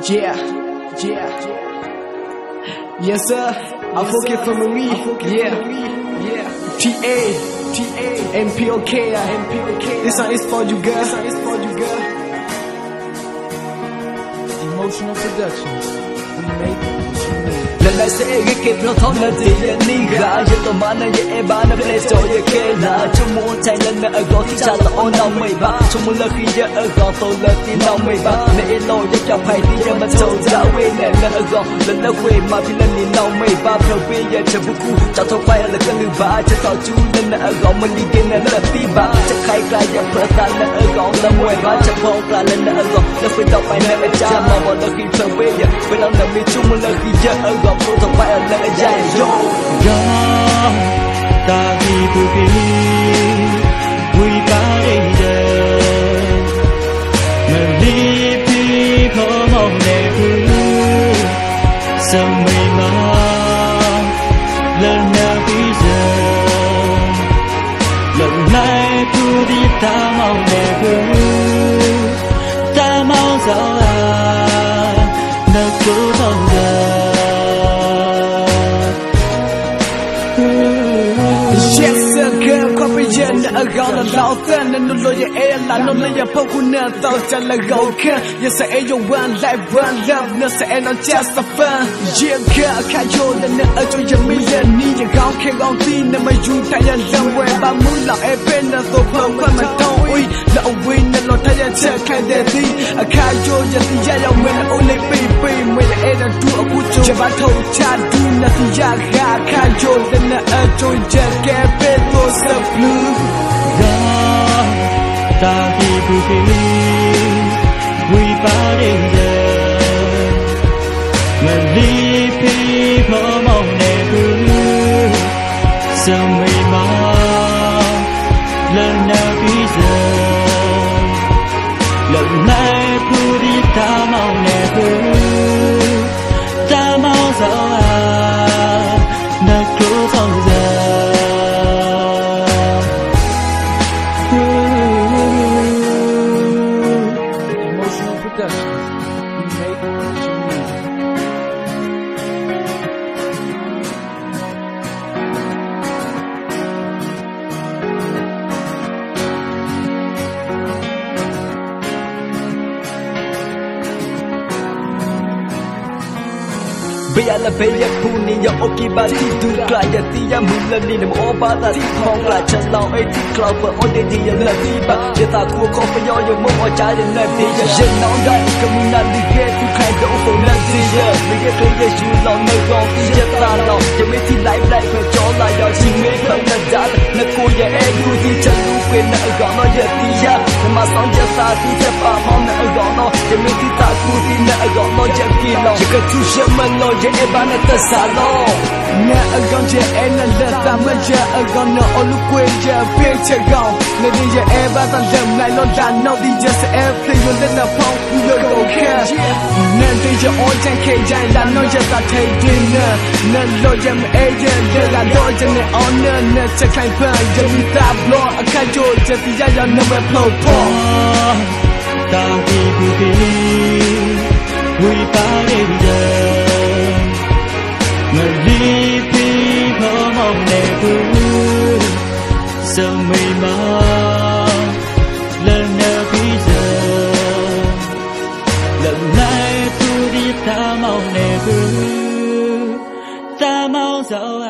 Yeah. Yes sir, I forget family. Yeah. TA, MPOK. This song is for you, girl. Emotional Productions. We make it. Let's say you keep no on the day, nigga. You don't mind your ebon, a place or your kid. To more time than a go to chat on our way back. To Mulaki, a go to let in our way back. Let it know you can fight the German told that way. Let a go, let the way, my villain in our way back. No way, yet Chabuku, Chato Fire, the Kaluba, just out to the Agomali in and the fever. To Kaika, your person, the Agom, the way back. Chapon, and the Agom, the without my never jam. I want to keep away. But I'm the Michumulaki, a go. Tôi phải ở lại dài yo yo ta đi từ khi vui cả đây giờ mà đi đi có mong đẹp sao mây mà lần nào bây giờ lần này tôi đi ta mong đẹp ta mong giàu nơi cố thâu giờ Yes sir, girl, copy yen, a gun and loud then, and no lawyer air, no lawyer pokuna, thousand like okay. Yes, I you one life, one love, no say, and I'm just a fan. Yeah, girl, can't you then a joy a million, need a gun, can't on thin, and my youth, I am somewhere, but Mula, a pen, and so from my don't we, no win, and not I check, kind of thing. A can't you just the yellow when only baby, when I add to a good job, I told Chad, do nothing, yeah, can't you then a joy, get Petos the blue. Ta đi từ khi vui ba đêm giờ mà đi khi có mong đẹp sao mây mà lần nào bây giờ lần này tôi đi ta mong đẹp ta mong giàu nơi cố không giờ Bây là bây giờ phụ nữ yo ok ba thì tu lại giờ thì giờ muốn lên đi nằm ô ba ta thì phong lại chân lao ấy thì cloud và ổn định thì giờ là đi ba giờ ta cua có phải yo yo muốn ở trái đến là thì giờ dân nó đây cầm năn đi ghé thì khai đổ phụ nữ thì giờ mình cái cây giờ chịu lòng nơi gò thì giờ ta lòng giờ mấy thì lại phải cho lại giờ chỉ mấy không là giá là cô giờ em vui thì chân lu quên nợ gõ nó giờ thì giờ mà sáng giờ ta thì giờ bà mong nợ gõ nó giờ mấy thì ta cua thì nợ gõ nó giờ kỳ lòng giờ cái chú sẽ mình lo e ba na ta salo na agon je en la ta ma je agon no olu kwe je pe che gong na din je e ba ta lem lai lo da no di just everything you let na pong you go care na din je on jan ke jan la no je ta thai din na lo je me e je de la lo je ne on na che kai pa je mi ta blo a ka jo je ti ya ya no me flow po ta di bu ki vui ba đêm giờ mà đi khi có mong đẹp sao mây mà lần nào bây giờ lần này tôi đi ta mong đẹp ta mong giàu